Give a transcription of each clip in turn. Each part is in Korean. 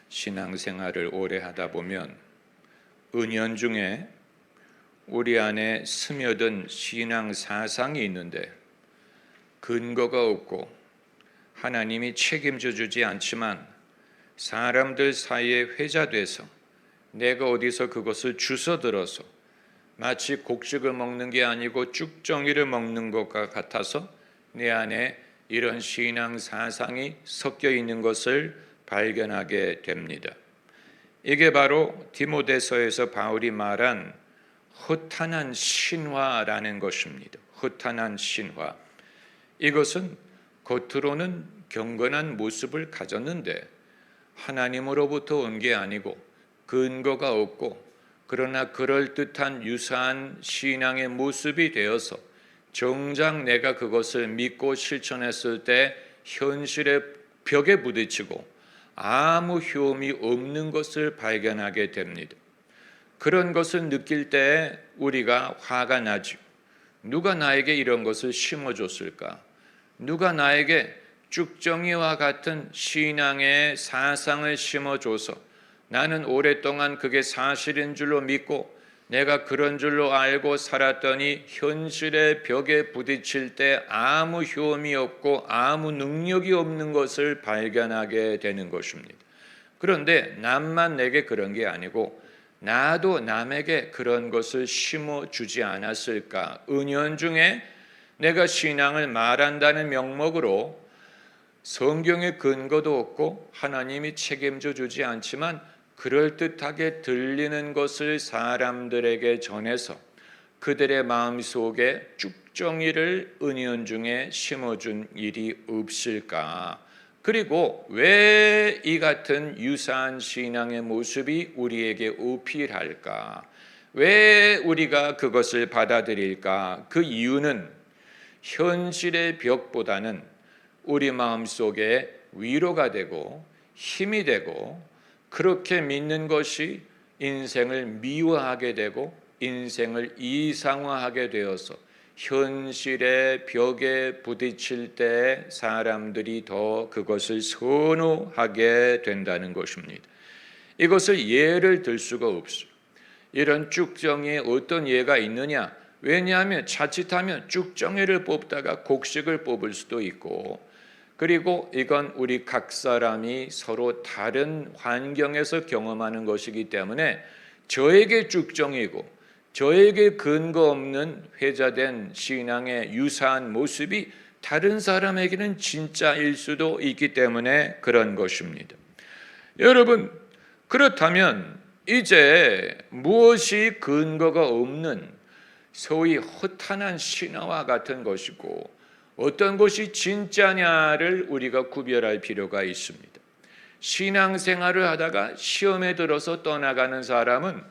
신앙생활을 오래 하다 보면 은연중에 우리 안에 스며든 신앙 사상이 있는데 근거가 없고 하나님이 책임져 주지 않지만 사람들 사이에 회자돼서 내가 어디서 그것을 주워들어서 마치 곡식을 먹는 게 아니고 쭉정이를 먹는 것과 같아서 내 안에 이런 신앙 사상이 섞여 있는 것을 발견하게 됩니다. 이게 바로 디모데서에서 바울이 말한 허탄한 신화라는 것입니다. 허탄한 신화. 이것은 겉으로는 경건한 모습을 가졌는데 하나님으로부터 온 게 아니고 근거가 없고 그러나 그럴듯한 유사한 신앙의 모습이 되어서 정작 내가 그것을 믿고 실천했을 때 현실의 벽에 부딪히고 아무 효험이 없는 것을 발견하게 됩니다. 그런 것을 느낄 때 우리가 화가 나죠. 누가 나에게 이런 것을 심어줬을까? 누가 나에게 쭉정이와 같은 신앙의 사상을 심어줘서 나는 오랫동안 그게 사실인 줄로 믿고 내가 그런 줄로 알고 살았더니 현실의 벽에 부딪힐 때 아무 효험이 없고 아무 능력이 없는 것을 발견하게 되는 것입니다. 그런데 남만 내게 그런 게 아니고 나도 남에게 그런 것을 심어주지 않았을까? 은연중에 내가 신앙을 말한다는 명목으로 성경의 근거도 없고 하나님이 책임져 주지 않지만 그럴듯하게 들리는 것을 사람들에게 전해서 그들의 마음속에 쭉정이를 은연중에 심어준 일이 없을까? 그리고 왜 이 같은 유사한 신앙의 모습이 우리에게 어필할까? 왜 우리가 그것을 받아들일까? 그 이유는 현실의 벽보다는 우리 마음속에 위로가 되고 힘이 되고 그렇게 믿는 것이 인생을 미워하게 되고 인생을 이상화하게 되어서 현실의 벽에 부딪힐 때 사람들이 더 그것을 선호하게 된다는 것입니다. 이것을 예를 들 수가 없어요. 이런 쭉정이에 어떤 예가 있느냐? 왜냐하면 자칫하면 쭉정이를 뽑다가 곡식을 뽑을 수도 있고 그리고 이건 우리 각 사람이 서로 다른 환경에서 경험하는 것이기 때문에 저에게 쭉정이고 저에게 근거 없는 회자된 신앙의 유사한 모습이 다른 사람에게는 진짜일 수도 있기 때문에 그런 것입니다. 여러분, 그렇다면 이제 무엇이 근거가 없는 소위 허탄한 신화와 같은 것이고 어떤 것이 진짜냐를 우리가 구별할 필요가 있습니다. 신앙생활을 하다가 시험에 들어서 떠나가는 사람은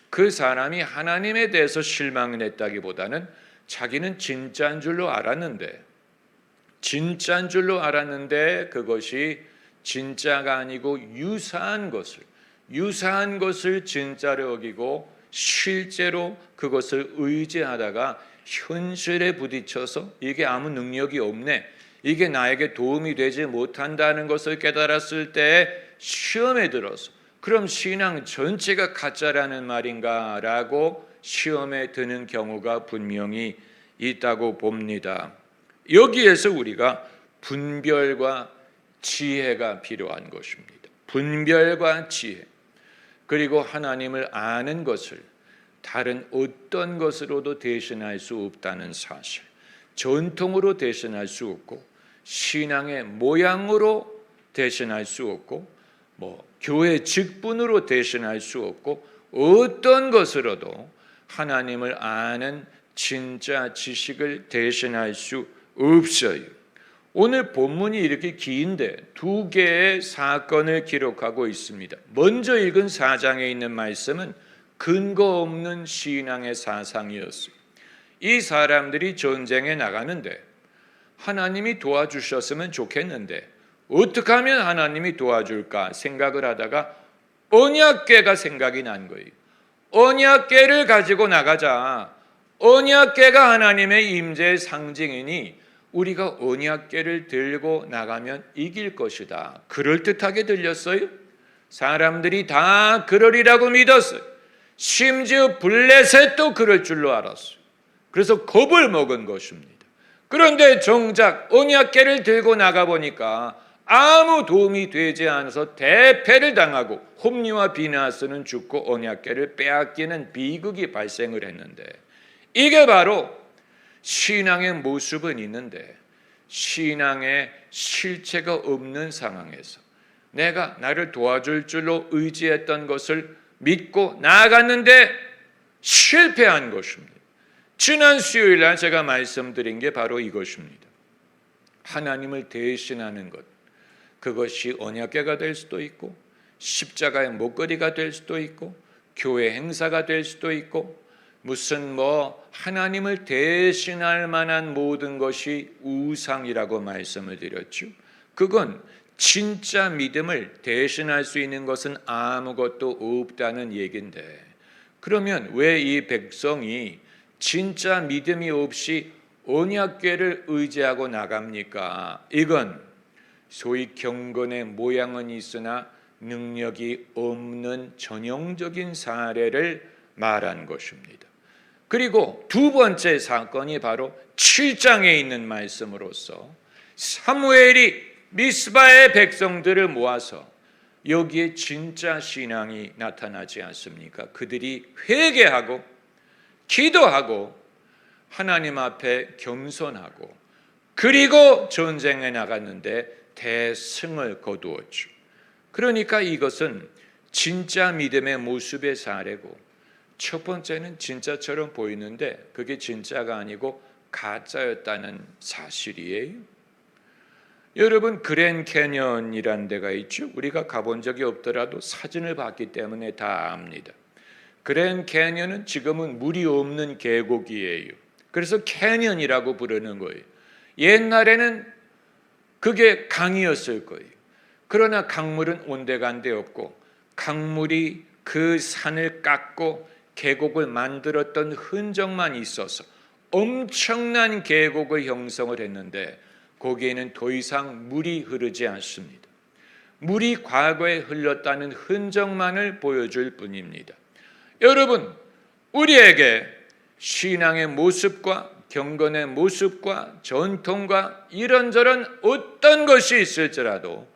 그 사람이 하나님에 대해서 실망을 했다기보다는 자기는 진짜인 줄로 알았는데 그것이 진짜가 아니고 유사한 것을 진짜로 여기고 실제로 그것을 의지하다가 현실에 부딪혀서 이게 아무 능력이 없네, 이게 나에게 도움이 되지 못한다는 것을 깨달았을 때 시험에 들어서 그럼 신앙 전체가 가짜라는 말인가 라고 시험에 드는 경우가 분명히 있다고 봅니다. 여기에서 우리가 분별과 지혜가 필요한 것입니다. 분별과 지혜, 그리고 하나님을 아는 것을 다른 어떤 것으로도 대신할 수 없다는 사실, 전통으로 대신할 수 없고 신앙의 모양으로 대신할 수 없고 교회 직분으로 대신할 수 없고 어떤 것으로도 하나님을 아는 진짜 지식을 대신할 수 없어요. 오늘 본문이 이렇게 긴데 두 개의 사건을 기록하고 있습니다. 먼저 읽은 4장에 있는 말씀은 근거 없는 신앙의 사상이었어요. 이 사람들이 전쟁에 나가는데 하나님이 도와주셨으면 좋겠는데 어떻게 하면 하나님이 도와줄까 생각을 하다가 언약궤가 생각이 난 거예요. 언약궤를 가지고 나가자. 언약궤가 하나님의 임재의 상징이니 우리가 언약궤를 들고 나가면 이길 것이다. 그럴듯하게 들렸어요? 사람들이 다 그러리라고 믿었어요. 심지어 블레셋도 그럴 줄로 알았어요. 그래서 겁을 먹은 것입니다. 그런데 정작 언약궤를 들고 나가보니까 아무 도움이 되지 않아서 대패를 당하고 홈리와 비나스는 죽고 언약궤를 빼앗기는 비극이 발생을 했는데, 이게 바로 신앙의 모습은 있는데 신앙의 실체가 없는 상황에서 내가 나를 도와줄 줄로 의지했던 것을 믿고 나아갔는데 실패한 것입니다. 지난 수요일 날 제가 말씀드린 게 바로 이것입니다. 하나님을 대신하는 것, 그것이 언약궤가 될 수도 있고 십자가의 목걸이가 될 수도 있고 교회 행사가 될 수도 있고 무슨 하나님을 대신할 만한 모든 것이 우상이라고 말씀을 드렸죠. 그건 진짜 믿음을 대신할 수 있는 것은 아무것도 없다는 얘기인데, 그러면 왜 이 백성이 진짜 믿음이 없이 언약궤를 의지하고 나갑니까? 이건 소위 경건의 모양은 있으나 능력이 없는 전형적인 사례를 말한 것입니다. 그리고 두 번째 사건이 바로 7장에 있는 말씀으로서 사무엘이 미스바의 백성들을 모아서 여기에 진짜 신앙이 나타나지 않습니까? 그들이 회개하고 기도하고 하나님 앞에 겸손하고 그리고 전쟁에 나갔는데 대승을 거두었죠. 그러니까 이것은 진짜 믿음의 모습의 사례고, 첫 번째는 진짜처럼 보이는데 그게 진짜가 아니고 가짜였다는 사실이에요. 여러분, 그랜 캐년이라는 데가 있죠. 우리가 가본 적이 없더라도 사진을 봤기 때문에 다 압니다. 그랜 캐년은 지금은 물이 없는 계곡이에요. 그래서 캐년이라고 부르는 거예요. 옛날에는 그게 강이었을 거예요. 그러나 강물은 온데간데 없고 강물이 그 산을 깎고 계곡을 만들었던 흔적만 있어서 엄청난 계곡을 형성을 했는데 거기에는 더 이상 물이 흐르지 않습니다. 물이 과거에 흘렀다는 흔적만을 보여줄 뿐입니다. 여러분, 우리에게 신앙의 모습과 경건의 모습과 전통과 이런저런 어떤 것이 있을지라도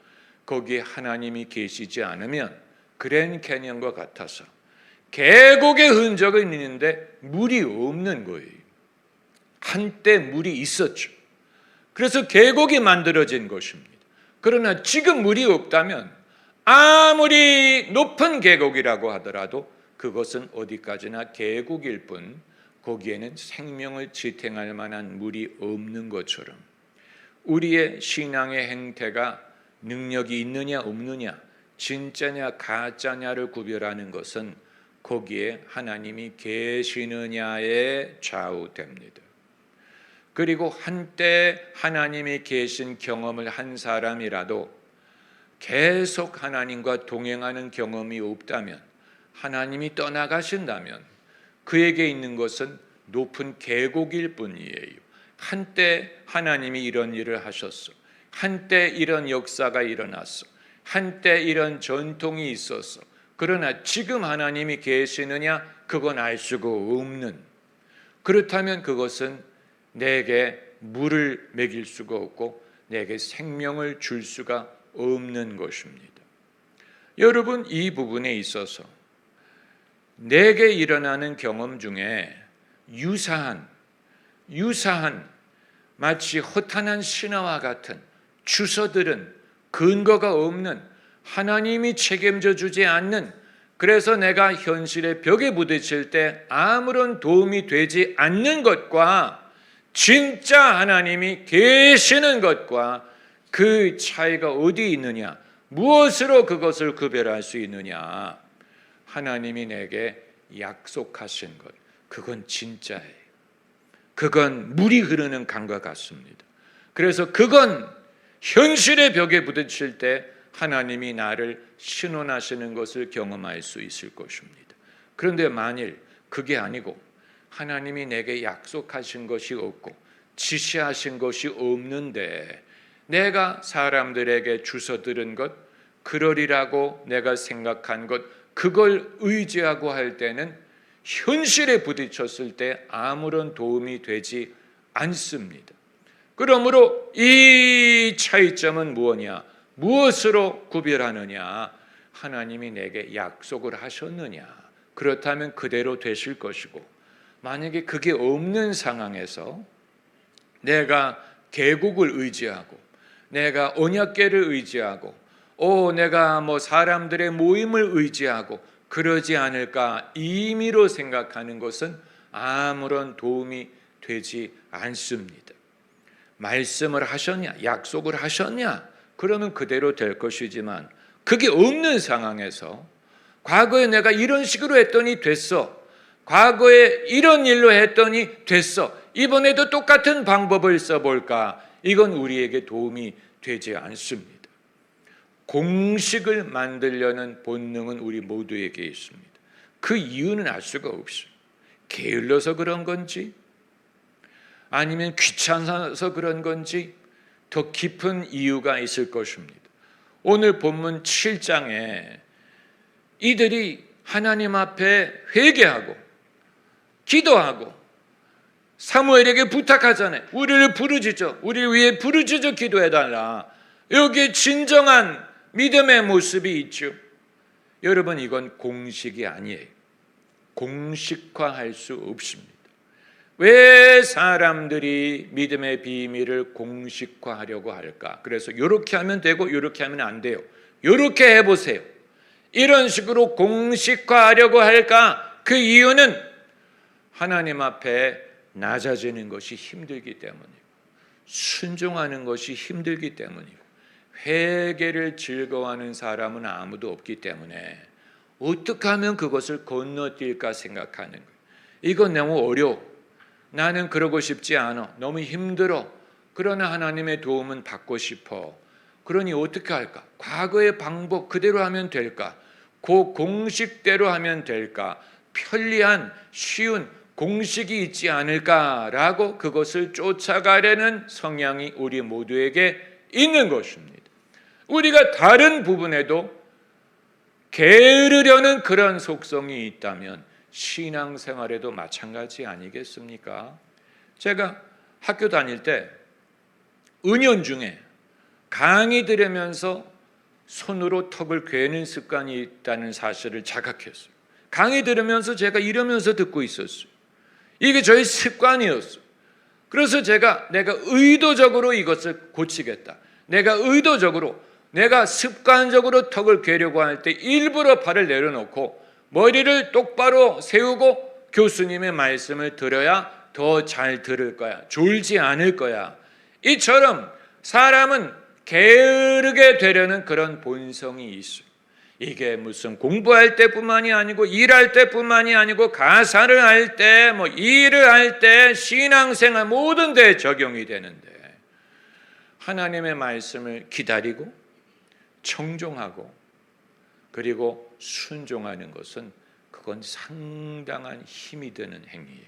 거기에 하나님이 계시지 않으면 그랜 캐년과 같아서 계곡의 흔적은 있는데 물이 없는 거예요. 한때 물이 있었죠. 그래서 계곡이 만들어진 것입니다. 그러나 지금 물이 없다면 아무리 높은 계곡이라고 하더라도 그것은 어디까지나 계곡일 뿐 거기에는 생명을 지탱할 만한 물이 없는 것처럼 우리의 신앙의 행태가 능력이 있느냐 없느냐, 진짜냐 가짜냐를 구별하는 것은 거기에 하나님이 계시느냐에 좌우됩니다. 그리고 한때 하나님이 계신 경험을 한 사람이라도 계속 하나님과 동행하는 경험이 없다면, 하나님이 떠나가신다면 그에게 있는 것은 높은 계곡일 뿐이에요. 한때 하나님이 이런 일을 하셨어. 한때 이런 역사가 일어났어. 한때 이런 전통이 있었어. 그러나 지금 하나님이 계시느냐? 그건 알 수가 없는. 그렇다면 그것은 내게 물을 먹일 수가 없고 내게 생명을 줄 수가 없는 것입니다. 여러분, 이 부분에 있어서 내게 일어나는 경험 중에 유사한 마치 허탄한 신화와 같은 주서들은 근거가 없는, 하나님이 책임져 주지 않는, 그래서 내가 현실의 벽에 부딪힐 때 아무런 도움이 되지 않는 것과 진짜 하나님이 계시는 것과 그 차이가 어디 있느냐, 무엇으로 그것을 구별할 수 있느냐. 하나님이 내게 약속하신 것, 그건 진짜예요. 그건 물이 흐르는 강과 같습니다. 그래서 그건 현실의 벽에 부딪힐 때 하나님이 나를 신원하시는 것을 경험할 수 있을 것입니다. 그런데 만일 그게 아니고 하나님이 내게 약속하신 것이 없고 지시하신 것이 없는데 내가 사람들에게 주워 들은 것, 그러리라고 내가 생각한 것, 그걸 의지하고 할 때는 현실에 부딪혔을 때 아무런 도움이 되지 않습니다. 그러므로 이 차이점은 무엇이냐? 무엇으로 구별하느냐? 하나님이 내게 약속을 하셨느냐? 그렇다면 그대로 되실 것이고, 만약에 그게 없는 상황에서 내가 계곡을 의지하고, 내가 언약궤를 의지하고, 내가 사람들의 모임을 의지하고 그러지 않을까 임의로 생각하는 것은 아무런 도움이 되지 않습니다. 말씀을 하셨냐, 약속을 하셨냐, 그러면 그대로 될 것이지만, 그게 없는 상황에서 과거에 내가 이런 식으로 했더니 됐어, 과거에 이런 일로 했더니 됐어, 이번에도 똑같은 방법을 써볼까, 이건 우리에게 도움이 되지 않습니다. 공식을 만들려는 본능은 우리 모두에게 있습니다. 그 이유는 알 수가 없어요. 게을러서 그런 건지, 아니면 귀찮아서 그런 건지, 더 깊은 이유가 있을 것입니다. 오늘 본문 7장에 이들이 하나님 앞에 회개하고 기도하고 사무엘에게 부탁하잖아요. 우리를 부르짖어, 우리를 위해 부르짖어 기도해달라. 여기에 진정한 믿음의 모습이 있죠. 여러분, 이건 공식이 아니에요. 공식화할 수 없습니다. 왜 사람들이 믿음의 비밀을 공식화하려고 할까? 그래서 이렇게 하면 되고 이렇게 하면 안 돼요. 이렇게 해보세요. 이런 식으로 공식화하려고 할까? 그 이유는 하나님 앞에 낮아지는 것이 힘들기 때문이고, 순종하는 것이 힘들기 때문이고, 회개를 즐거워하는 사람은 아무도 없기 때문에 어떻게 하면 그것을 건너뛸까 생각하는 거예요. 이건 너무 어려워. 나는 그러고 싶지 않아. 너무 힘들어. 그러나 하나님의 도움은 받고 싶어. 그러니 어떻게 할까? 과거의 방법 그대로 하면 될까? 그 공식대로 하면 될까? 편리한, 쉬운 공식이 있지 않을까라고 그것을 쫓아가려는 성향이 우리 모두에게 있는 것입니다. 우리가 다른 부분에도 게으르려는 그런 속성이 있다면 신앙생활에도 마찬가지 아니겠습니까? 제가 학교 다닐 때 은연중에 강의 들으면서 손으로 턱을 괴는 습관이 있다는 사실을 자각했어요. 강의 들으면서 제가 이러면서 듣고 있었어요. 이게 저의 습관이었어요. 그래서 내가 의도적으로 이것을 고치겠다. 내가 습관적으로 턱을 괴려고 할 때 일부러 발을 내려놓고 머리를 똑바로 세우고 교수님의 말씀을 들어야 더 잘 들을 거야. 졸지 않을 거야. 이처럼 사람은 게으르게 되려는 그런 본성이 있어요. 이게 무슨 공부할 때뿐만이 아니고 일할 때뿐만이 아니고 가사를 할 때, 일을 할 때, 신앙생활 모든 데에 적용이 되는데, 하나님의 말씀을 기다리고 청종하고 그리고 순종하는 것은 그건 상당한 힘이 드는 행위예요.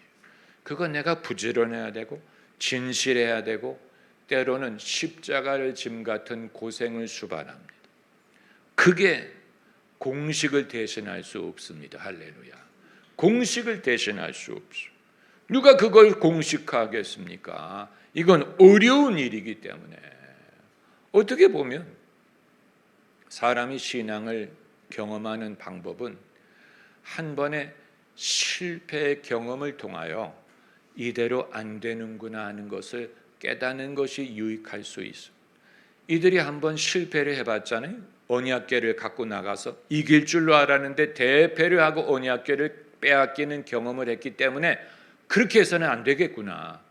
그건 내가 부지런해야 되고 진실해야 되고 때로는 십자가를 짐 같은 고생을 수반합니다. 그게 공식을 대신할 수 없습니다. 할렐루야. 공식을 대신할 수 없어요. 누가 그걸 공식화하겠습니까? 이건 어려운 일이기 때문에. 어떻게 보면 사람이 신앙을 경험하는 방법은 한 번의 실패의 경험을 통하여 이대로 안 되는구나 하는 것을 깨닫는 것이 유익할 수 있어요. 이들이 한번 실패를 해봤잖아요. 언약궤를 갖고 나가서 이길 줄로 알았는데 대패를 하고 언약궤를 빼앗기는 경험을 했기 때문에 그렇게 해서는 안 되겠구나.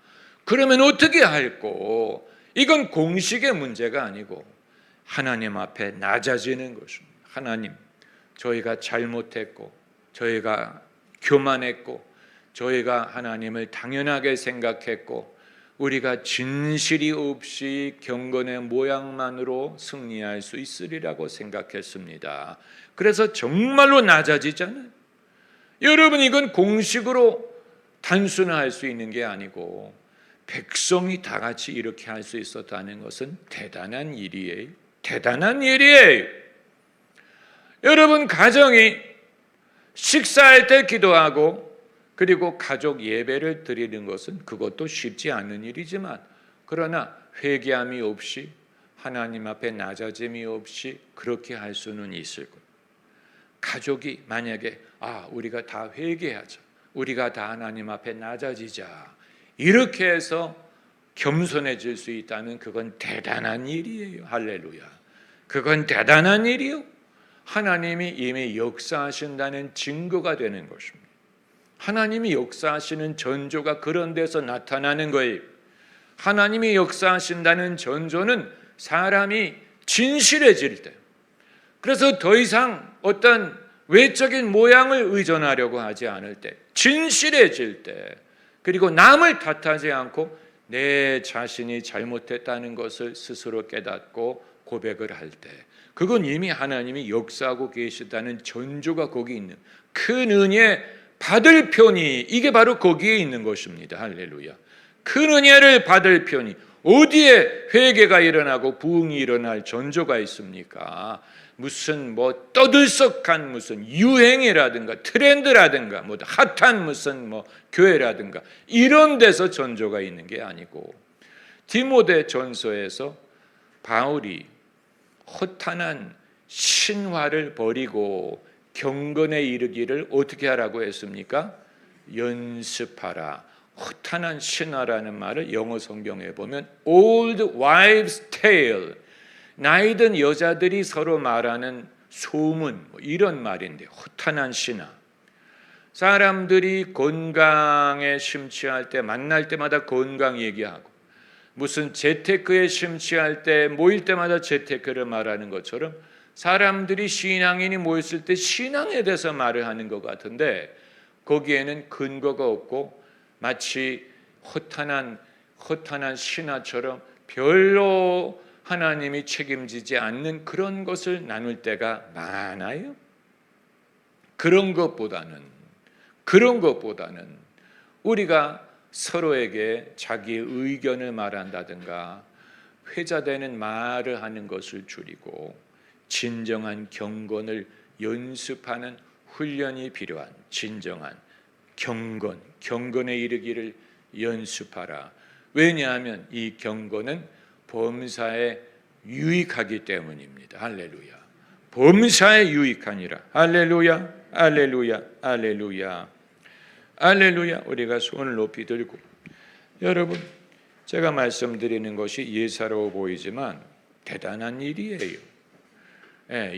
그러면 어떻게 할꼬? 이건 공식의 문제가 아니고 하나님 앞에 낮아지는 것입니다. 하나님, 저희가 잘못했고 저희가 교만했고 저희가 하나님을 당연하게 생각했고 우리가 진실이 없이 경건의 모양만으로 승리할 수 있으리라고 생각했습니다. 그래서 정말로 낮아지잖아요. 여러분, 이건 공식으로 단순화할 수 있는 게 아니고 백성이 다 같이 이렇게 할 수 있었다는 것은 대단한 일이에요. 대단한 일이에요. 여러분 가정이 식사할 때 기도하고 그리고 가족 예배를 드리는 것은 그것도 쉽지 않은 일이지만 그러나 회개함이 없이 하나님 앞에 낮아짐이 없이 그렇게 할 수는 있을 거예요. 가족이 만약에 우리가 다 회개하자, 우리가 다 하나님 앞에 낮아지자 이렇게 해서 겸손해질 수 있다면 그건 대단한 일이에요. 할렐루야. 그건 대단한 일이요. 하나님이 이미 역사하신다는 증거가 되는 것입니다. 하나님이 역사하시는 전조가 그런 데서 나타나는 거예요. 하나님이 역사하신다는 전조는 사람이 진실해질 때, 그래서 더 이상 어떤 외적인 모양을 의존하려고 하지 않을 때, 진실해질 때, 그리고 남을 탓하지 않고 내 자신이 잘못했다는 것을 스스로 깨닫고 고백을 할 때, 그건 이미 하나님이 역사하고 계시다는 전조가 거기 있는 큰 은혜 받을 편이, 이게 바로 거기에 있는 것입니다. 할렐루야. 큰 은혜를 받을 편이 어디에 회개가 일어나고 부흥이 일어날 전조가 있습니까? 무슨 떠들썩한 무슨 유행이라든가 트렌드라든가 핫한 무슨 교회라든가 이런 데서 전조가 있는 게 아니고, 디모데 전서에서 바울이 허탄한 신화를 버리고 경건에 이르기를 어떻게 하라고 했습니까? 연습하라. 허탄한 신화라는 말을 영어 성경에 보면 old wives' tale, 나이든 여자들이 서로 말하는 소문 이런 말인데, 허탄한 신화. 사람들이 건강에 심취할 때 만날 때마다 건강 얘기하고, 무슨 재테크에 심취할 때 모일 때마다 재테크를 말하는 것처럼 사람들이 신앙인이 모였을 때 신앙에 대해서 말을 하는 것 같은데, 거기에는 근거가 없고 마치 허탄한 신화처럼 별로 하나님이 책임지지 않는 그런 것을 나눌 때가 많아요. 그런 것보다는 우리가 서로에게 자기의 의견을 말한다든가 회자되는 말을 하는 것을 줄이고 진정한 경건을 연습하는 훈련이 필요한 진정한 경건에 이르기를 연습하라. 왜냐하면 이 경건은 범사에 유익하기 때문입니다. 할렐루야. 범사에 유익하니라. 할렐루야. 할렐루야. 할렐루야. 할렐루야. 우리가 손을 높이 들고, 여러분, 제가 말씀드리는 것이 예사로워 보이지만 대단한 일이에요.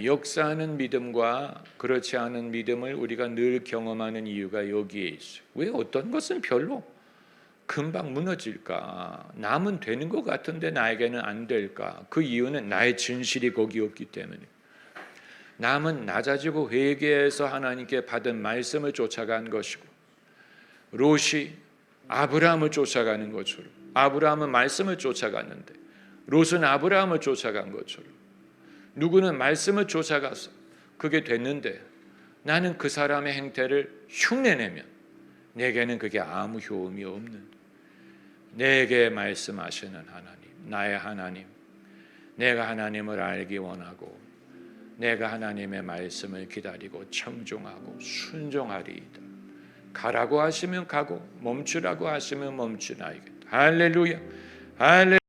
역사하는 믿음과 그렇지 않은 믿음을 우리가 늘 경험하는 이유가 여기에 있어요. 왜 어떤 것은 별로 금방 무너질까? 남은 되는 것 같은데 나에게는 안 될까? 그 이유는 나의 진실이 거기 없기 때문에. 남은 낮아지고 회개해서 하나님께 받은 말씀을 쫓아간 것이고, 롯이 아브라함을 쫓아가는 것처럼, 아브라함은 말씀을 쫓아갔는데 롯은 아브라함을 쫓아간 것처럼, 누구는 말씀을 쫓아가서 그게 됐는데 나는 그 사람의 행태를 흉내내면 내게는 그게 아무 효험이 없는, 내게 말씀하시는 하나님, 나의 하나님, 내가 하나님을 알기 원하고 내가 하나님의 말씀을 기다리고 청종하고 순종하리이다. 가라고 하시면 가고 멈추라고 하시면 멈추나이겠다. 할렐루야. 할렐루야.